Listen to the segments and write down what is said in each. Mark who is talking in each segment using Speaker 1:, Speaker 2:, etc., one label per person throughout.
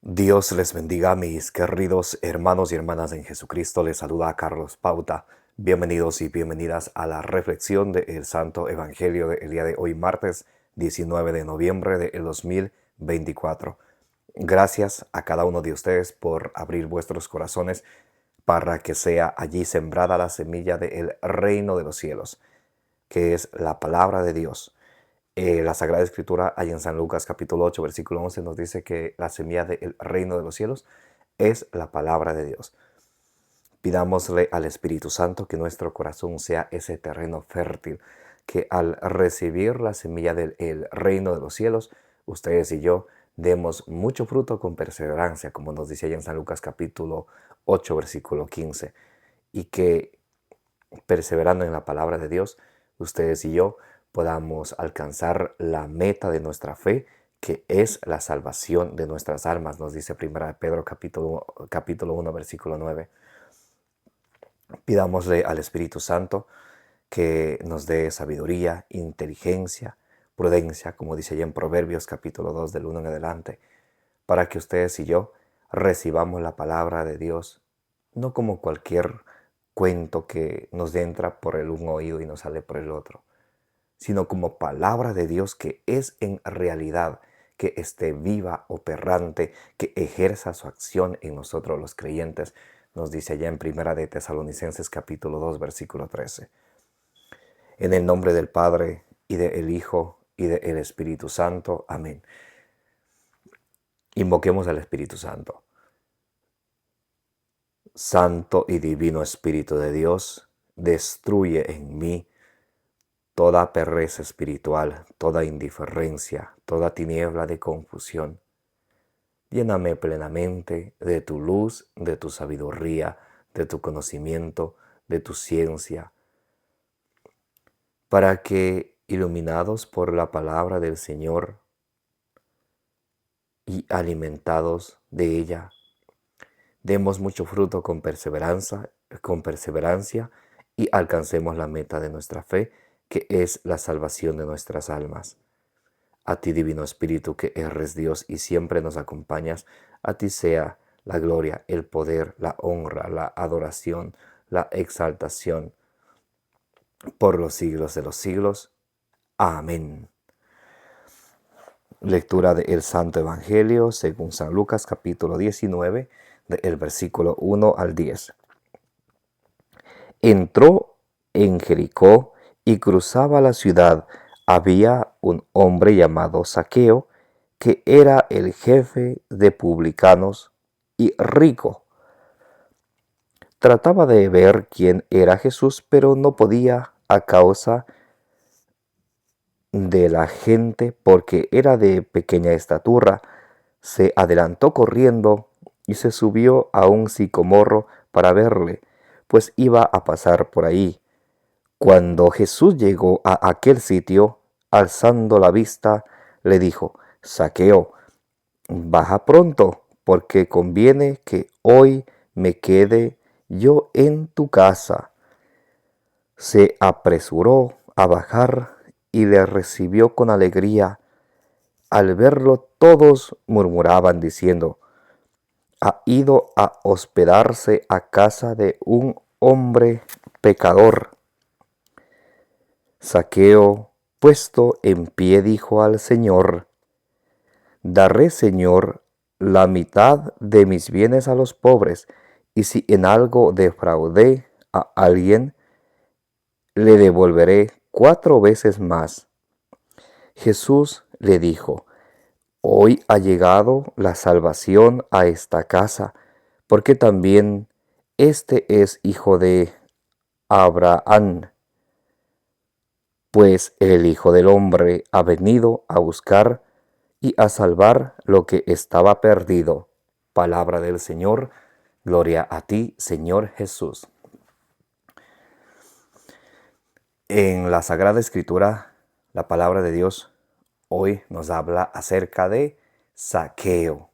Speaker 1: Dios les bendiga, mis queridos hermanos y hermanas en Jesucristo. Les saluda a Carlos Pauta. Bienvenidos y bienvenidas a la reflexión del Santo Evangelio del día de hoy, martes 19 de noviembre del 2024. Gracias a cada uno de ustedes por abrir vuestros corazones para que sea allí sembrada la semilla del reino de los cielos, que es la palabra de Dios. La Sagrada Escritura, ahí en San Lucas capítulo 8, versículo 11, nos dice que la semilla del reino de los cielos es la palabra de Dios. Pidámosle al Espíritu Santo que nuestro corazón sea ese terreno fértil, que al recibir la semilla del reino de los cielos, ustedes y yo demos mucho fruto con perseverancia, como nos dice ahí en San Lucas capítulo 8, versículo 15, y que perseverando en la palabra de Dios, ustedes y yo podamos alcanzar la meta de nuestra fe, que es la salvación de nuestras almas, nos dice 1 Pedro capítulo 1, versículo 9. Pidámosle al Espíritu Santo que nos dé sabiduría, inteligencia, prudencia, como dice allá en Proverbios capítulo 2 del 1 en adelante, para que ustedes y yo recibamos la palabra de Dios, no como cualquier cuento que nos entra por el un oído y nos sale por el otro, sino como palabra de Dios que es en realidad, que esté viva, operante, que ejerza su acción en nosotros los creyentes, nos dice allá en Primera de Tesalonicenses capítulo 2, versículo 13. En el nombre del Padre, y del Hijo, y del Espíritu Santo. Amén. Invoquemos al Espíritu Santo. Santo y divino Espíritu de Dios, destruye en mí toda pereza espiritual, toda indiferencia, toda tiniebla de confusión. Lléname plenamente de tu luz, de tu sabiduría, de tu conocimiento, de tu ciencia, para que, iluminados por la palabra del Señor y alimentados de ella, demos mucho fruto con perseverancia y alcancemos la meta de nuestra fe, que es la salvación de nuestras almas. A ti, Divino Espíritu, que eres Dios y siempre nos acompañas, a ti sea la gloria, el poder, la honra, la adoración, la exaltación, por los siglos de los siglos. Amén. Lectura del Santo Evangelio según San Lucas capítulo 19, del versículo 1 al 10. Entró en Jericó y cruzaba la ciudad. Había un hombre llamado Zaqueo, que era el jefe de publicanos y rico. Trataba de ver quién era Jesús, pero no podía a causa de la gente, porque era de pequeña estatura. Se adelantó corriendo y se subió a un sicomoro para verle, pues iba a pasar por ahí. Cuando Jesús llegó a aquel sitio, alzando la vista, le dijo: Zaqueo, baja pronto, porque conviene que hoy me quede yo en tu casa. Se apresuró a bajar y le recibió con alegría. Al verlo, todos murmuraban diciendo: ha ido a hospedarse a casa de un hombre pecador. Zaqueo, puesto en pie, dijo al Señor: daré, Señor, la mitad de mis bienes a los pobres, y si en algo defraudé a alguien, le devolveré 4 veces más. Jesús le dijo: hoy ha llegado la salvación a esta casa, porque también este es hijo de Abraham, pues el Hijo del Hombre ha venido a buscar y a salvar lo que estaba perdido. Palabra del Señor. Gloria a ti, Señor Jesús. En la Sagrada Escritura, la palabra de Dios hoy nos habla acerca de Zaqueo,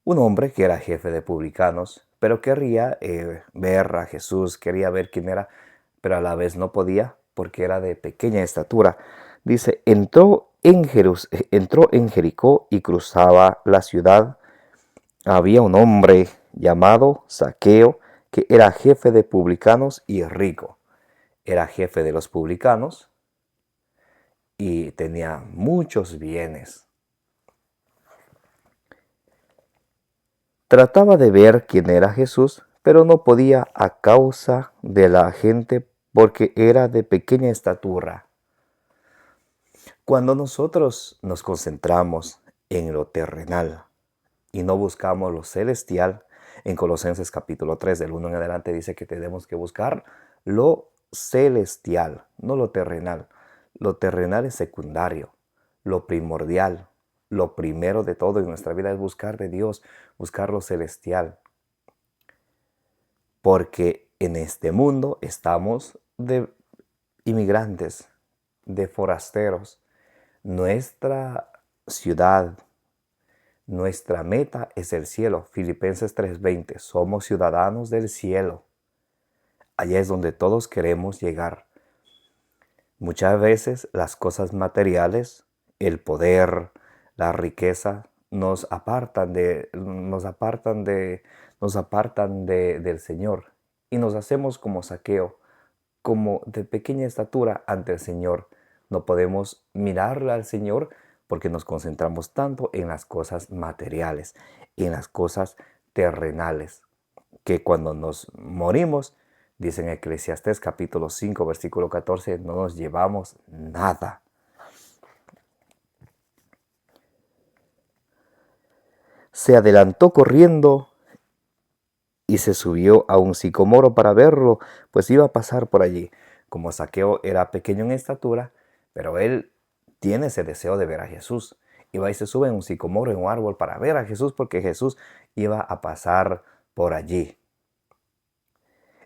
Speaker 1: un hombre que era jefe de publicanos, pero quería ver a Jesús, quería ver quién era, pero a la vez no podía porque era de pequeña estatura. Dice: entró en Jericó y cruzaba la ciudad. había un hombre llamado Zaqueo que era jefe de publicanos y rico. Era jefe de los publicanos y tenía muchos bienes. Trataba de ver quién era Jesús, pero no podía a causa de la gente porque era de pequeña estatura. Cuando nosotros nos concentramos en lo terrenal y no buscamos lo celestial, en Colosenses capítulo 3, del 1 en adelante, dice que tenemos que buscar lo celestial, no lo terrenal. Lo terrenal es secundario, lo primordial, lo primero de todo en nuestra vida es buscar de Dios, buscar lo celestial. Porque en este mundo estamos de inmigrantes, de forasteros. Nuestra ciudad, nuestra meta es el cielo. Filipenses 3:20. Somos ciudadanos del cielo. Allá es donde todos queremos llegar. Muchas veces las cosas materiales, el poder, la riqueza, nos apartan del Señor y nos hacemos como Zaqueo, como de pequeña estatura ante el Señor. No podemos mirarle al Señor porque nos concentramos tanto en las cosas materiales, en las cosas terrenales, que cuando nos morimos, dice en Eclesiastés capítulo 5, versículo 14, no nos llevamos nada. Se adelantó corriendo y se subió a un sicomoro para verlo, pues iba a pasar por allí. Como Zaqueo era pequeño en estatura, pero él tiene ese deseo de ver a Jesús. Y va y se sube en un sicomoro, en un árbol, para ver a Jesús, porque Jesús iba a pasar por allí.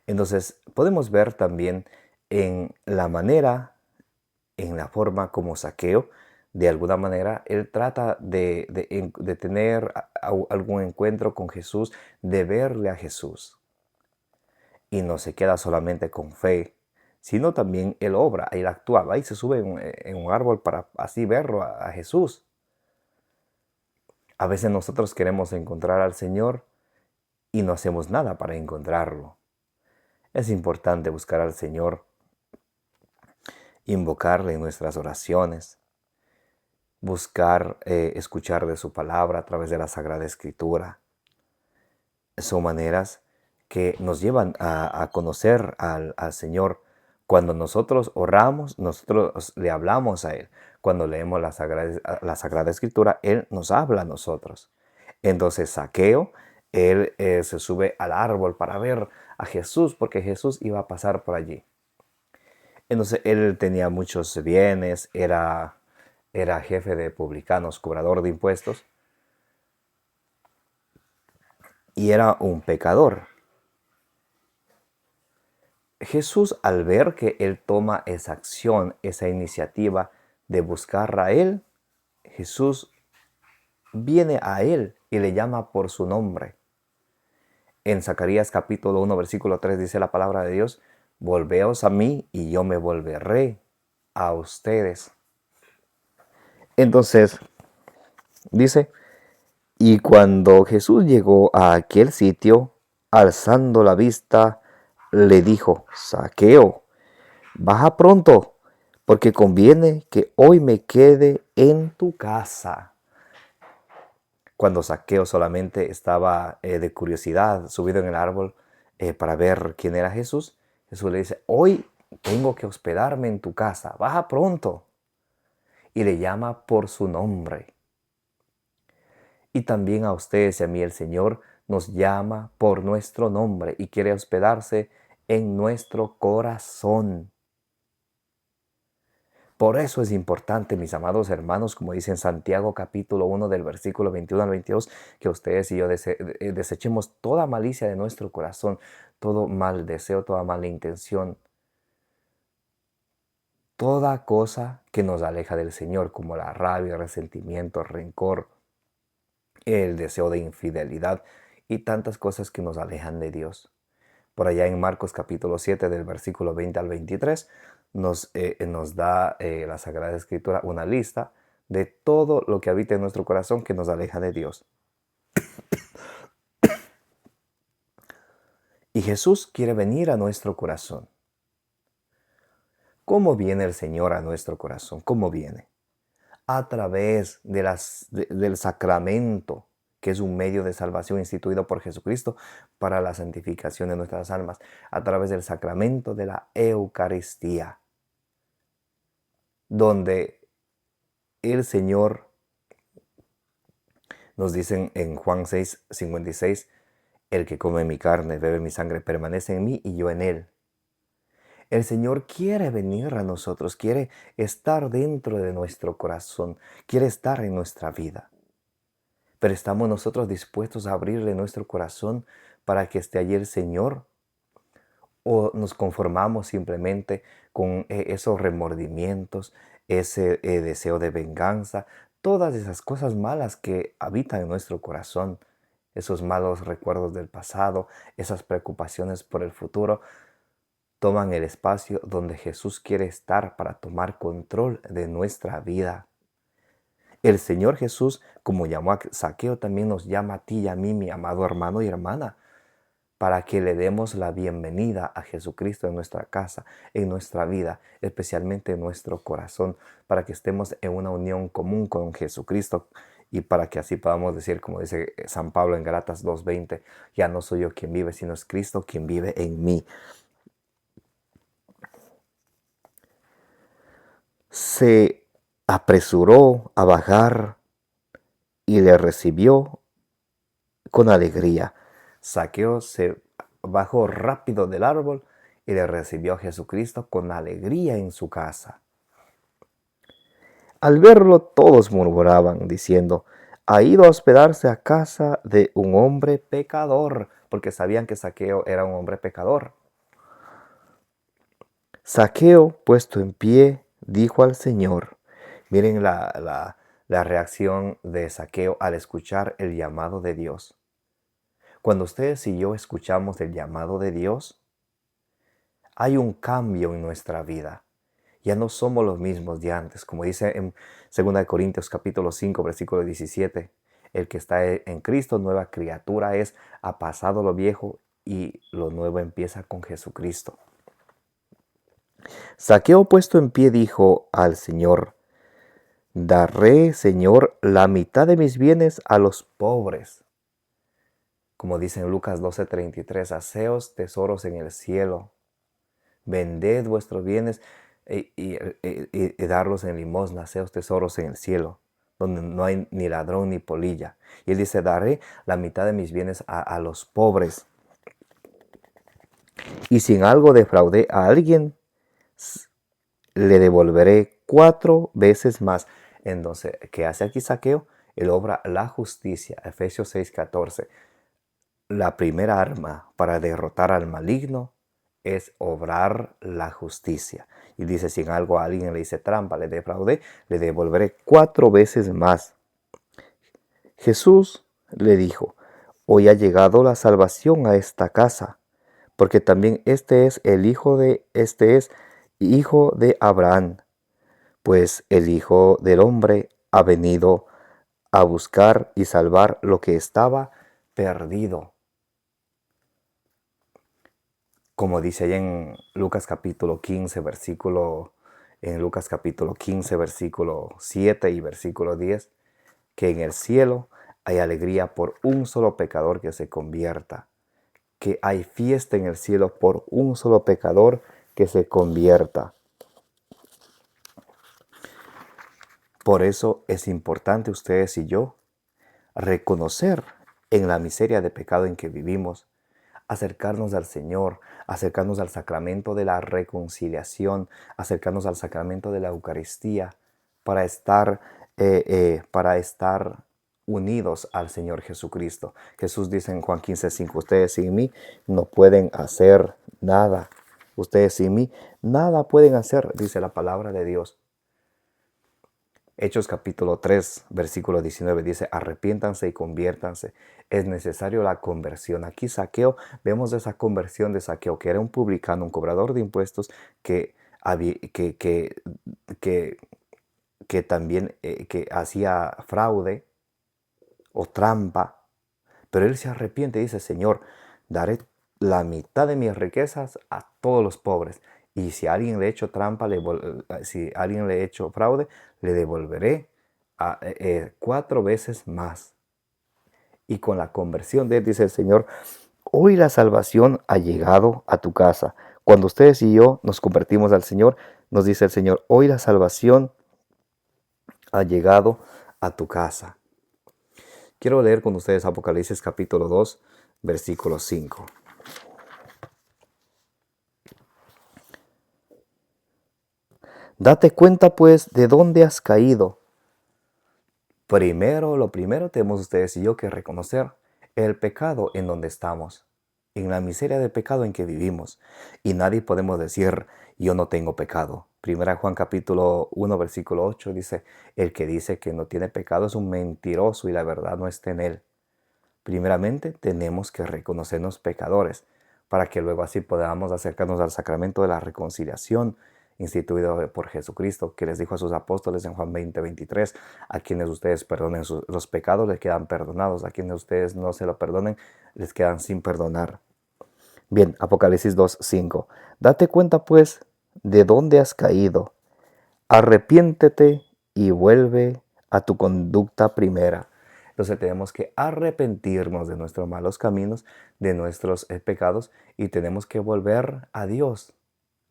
Speaker 1: Entonces, podemos ver también en la manera, en la forma como Zaqueo, de alguna manera, él trata de tener algún encuentro con Jesús, de verle a Jesús. Y no se queda solamente con fe, sino también él obra, él actúa, va y se sube en un árbol para así verlo a Jesús. A veces nosotros queremos encontrar al Señor y no hacemos nada para encontrarlo. Es importante buscar al Señor, invocarle en nuestras oraciones, buscar escuchar de su palabra a través de la Sagrada Escritura. Son maneras que nos llevan a conocer al Señor. Cuando nosotros oramos, nosotros le hablamos a Él. Cuando leemos la Sagrada Escritura, Él nos habla a nosotros. Entonces Zaqueo, él se sube al árbol para ver a Jesús, porque Jesús iba a pasar por allí. Entonces él tenía muchos bienes, era jefe de publicanos, cobrador de impuestos, y era un pecador. Jesús, al ver que él toma esa acción, esa iniciativa de buscar a él, Jesús viene a él y le llama por su nombre. En Zacarías capítulo 1, versículo 3 dice la palabra de Dios: volveos a mí y yo me volveré a ustedes. Entonces, dice, y cuando Jesús llegó a aquel sitio, alzando la vista, le dijo: Zaqueo, baja pronto, porque conviene que hoy me quede en tu casa. Cuando Zaqueo solamente estaba de curiosidad, subido en el árbol para ver quién era Jesús, Jesús le dice: hoy tengo que hospedarme en tu casa, baja pronto. Y le llama por su nombre. Y también a ustedes y a mí el Señor nos llama por nuestro nombre y quiere hospedarse en nuestro corazón. Por eso es importante, mis amados hermanos, como dice en Santiago capítulo 1 del versículo 21 al 22, que ustedes y yo desechemos toda malicia de nuestro corazón, todo mal deseo, toda mala intención, toda cosa que nos aleja del Señor, como la rabia, el resentimiento, el rencor, el deseo de infidelidad y tantas cosas que nos alejan de Dios. Por allá en Marcos capítulo 7 del versículo 20 al 23 nos da la Sagrada Escritura una lista de todo lo que habita en nuestro corazón que nos aleja de Dios. Y Jesús quiere venir a nuestro corazón. ¿Cómo viene el Señor a nuestro corazón? ¿Cómo viene? A través del sacramento, que es un medio de salvación instituido por Jesucristo para la santificación de nuestras almas, a través del sacramento de la Eucaristía, donde el Señor nos dice en Juan 6:56, el que come mi carne, bebe mi sangre, permanece en mí y yo en él. El Señor quiere venir a nosotros, quiere estar dentro de nuestro corazón, quiere estar en nuestra vida. Pero ¿estamos nosotros dispuestos a abrirle nuestro corazón para que esté allí el Señor? ¿O nos conformamos simplemente con esos remordimientos, ese deseo de venganza, todas esas cosas malas que habitan en nuestro corazón, esos malos recuerdos del pasado, esas preocupaciones por el futuro? Toman el espacio donde Jesús quiere estar para tomar control de nuestra vida. El Señor Jesús, como llamó a Zaqueo, también nos llama a ti y a mí, mi amado hermano y hermana, para que le demos la bienvenida a Jesucristo en nuestra casa, en nuestra vida, especialmente en nuestro corazón, para que estemos en una unión común con Jesucristo y para que así podamos decir, como dice San Pablo en Gálatas 2:20, ya no soy yo quien vive, sino es Cristo quien vive en mí. Se apresuró a bajar y le recibió con alegría. Zaqueo se bajó rápido del árbol y le recibió a Jesucristo con alegría en su casa. Al verlo, todos murmuraban, diciendo, ha ido a hospedarse a casa de un hombre pecador, porque sabían que Zaqueo era un hombre pecador. Zaqueo, puesto en pie, dijo al Señor. Miren la reacción de Zaqueo al escuchar el llamado de Dios. Cuando ustedes y yo escuchamos el llamado de Dios, hay un cambio en nuestra vida. Ya no somos los mismos de antes. Como dice en 2 Corintios capítulo 5, versículo 17, el que está en Cristo, nueva criatura es, ha pasado lo viejo y lo nuevo empieza con Jesucristo. Zaqueo, puesto en pie, dijo al Señor, daré, Señor, la mitad de mis bienes a los pobres. Como dice en Lucas 12:33, haceos tesoros en el cielo, vended vuestros bienes y darlos en limosna, haceos tesoros en el cielo, donde no hay ni ladrón ni polilla. Y él dice, daré la mitad de mis bienes a los pobres. Y si en algo defraudé a alguien, le devolveré 4 veces más. Entonces, ¿qué hace aquí Zaqueo? Él obra la justicia. Efesios 6:14. La primera arma para derrotar al maligno es obrar la justicia. Y dice, si en algo a alguien le hice trampa, le defraudé, le devolveré 4 veces más. Jesús le dijo, hoy ha llegado la salvación a esta casa, porque también este es hijo de Abraham, pues el Hijo del Hombre ha venido a buscar y salvar lo que estaba perdido. Como dice ahí en Lucas capítulo 15, versículo 7 y versículo 10, que en el cielo hay alegría por un solo pecador que se convierta, que hay fiesta en el cielo por un solo pecador que se convierta. Por eso es importante ustedes y yo reconocer en la miseria de pecado en que vivimos, acercarnos al Señor, acercarnos al sacramento de la reconciliación, acercarnos al sacramento de la Eucaristía para estar unidos al Señor Jesucristo. Jesús dice en Juan 15:5, ustedes sin mí no pueden hacer nada. Ustedes sin mí nada pueden hacer, dice la palabra de Dios. Hechos capítulo 3, versículo 19 dice, arrepiéntanse y conviértanse. Es necesario la conversión. Aquí Zaqueo, vemos esa conversión de Zaqueo, que era un publicano, un cobrador de impuestos que también que hacía fraude o trampa. Pero él se arrepiente y dice, Señor, daré la mitad de mis riquezas a todos los pobres. Y si a alguien le he hecho trampa, si a alguien le he hecho fraude, le devolveré 4 veces más. Y con la conversión de él, dice el Señor, hoy la salvación ha llegado a tu casa. Cuando ustedes y yo nos convertimos al Señor, nos dice el Señor, hoy la salvación ha llegado a tu casa. Quiero leer con ustedes Apocalipsis capítulo 2, versículo 5. Date cuenta pues de dónde has caído. Lo primero tenemos ustedes y yo que reconocer el pecado en donde estamos, en la miseria de pecado en que vivimos. Y nadie podemos decir, yo no tengo pecado. Primera Juan capítulo 1, versículo 8 dice, el que dice que no tiene pecado es un mentiroso y la verdad no está en él. Primeramente tenemos que reconocernos pecadores para que luego así podamos acercarnos al sacramento de la reconciliación instituido por Jesucristo, que les dijo a sus apóstoles en Juan 20:23, a quienes ustedes perdonen los pecados les quedan perdonados, a quienes ustedes no se lo perdonen les quedan sin perdonar. Bien, Apocalipsis 2:5. Date cuenta pues de dónde has caído, arrepiéntete y vuelve a tu conducta primera. Entonces tenemos que arrepentirnos de nuestros malos caminos, de nuestros pecados, y tenemos que volver a Dios.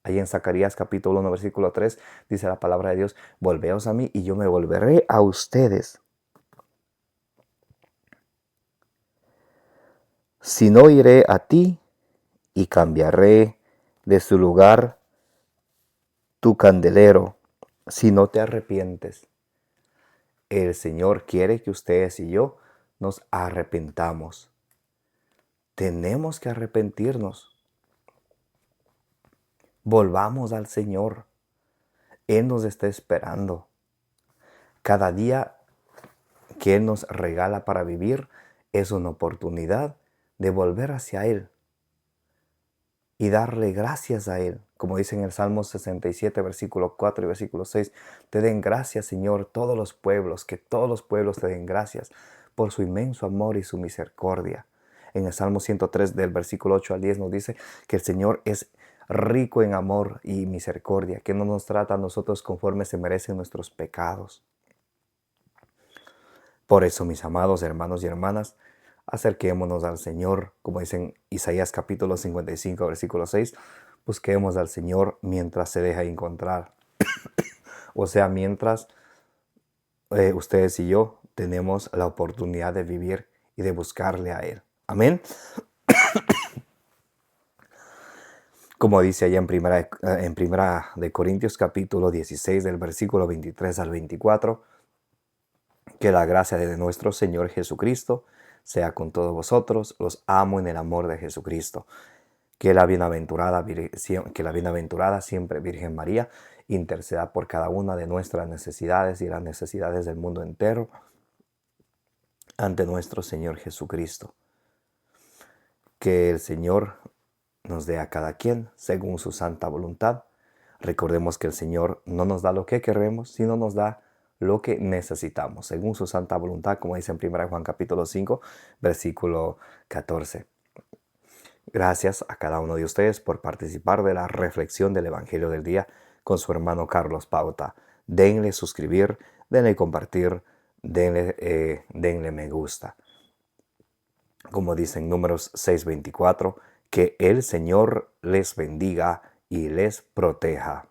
Speaker 1: Ahí en Zacarías capítulo 1, versículo 3, dice la palabra de Dios, volveos a mí y yo me volveré a ustedes. Si no iré a ti y cambiaré de su lugar tu candelero, si no te arrepientes. El Señor quiere que ustedes y yo nos arrepentamos. Tenemos que arrepentirnos. Volvamos al Señor. Él nos está esperando. Cada día que Él nos regala para vivir es una oportunidad de volver hacia Él y darle gracias a Él. Como dice en el Salmo 67, versículo 4 y versículo 6, te den gracias, Señor, todos los pueblos, que todos los pueblos te den gracias por su inmenso amor y su misericordia. En el Salmo 103, del versículo 8 al 10, nos dice que el Señor es rico en amor y misericordia, que no nos trata a nosotros conforme se merecen nuestros pecados. Por eso, mis amados hermanos y hermanas, acerquémonos al Señor, como dice en Isaías capítulo 55, versículo 6, busquemos al Señor mientras se deja encontrar. O sea, mientras ustedes y yo tenemos la oportunidad de vivir y de buscarle a Él. Amén. Como dice allá en primera de Corintios capítulo 16, del versículo 23 al 24, que la gracia de nuestro Señor Jesucristo sea con todos vosotros. Los amo en el amor de Jesucristo. Que la bienaventurada siempre Virgen María interceda por cada una de nuestras necesidades y las necesidades del mundo entero ante nuestro Señor Jesucristo. Que el Señor nos dé a cada quien según su santa voluntad. Recordemos que el Señor no nos da lo que queremos, sino nos da lo que necesitamos, según su santa voluntad, como dice en 1 Juan capítulo 5, versículo 14. Gracias a cada uno de ustedes por participar de la reflexión del Evangelio del Día con su hermano Carlos Pauta. Denle suscribir, denle compartir, denle me gusta. Como dice en Números 6:24, que el Señor les bendiga y les proteja.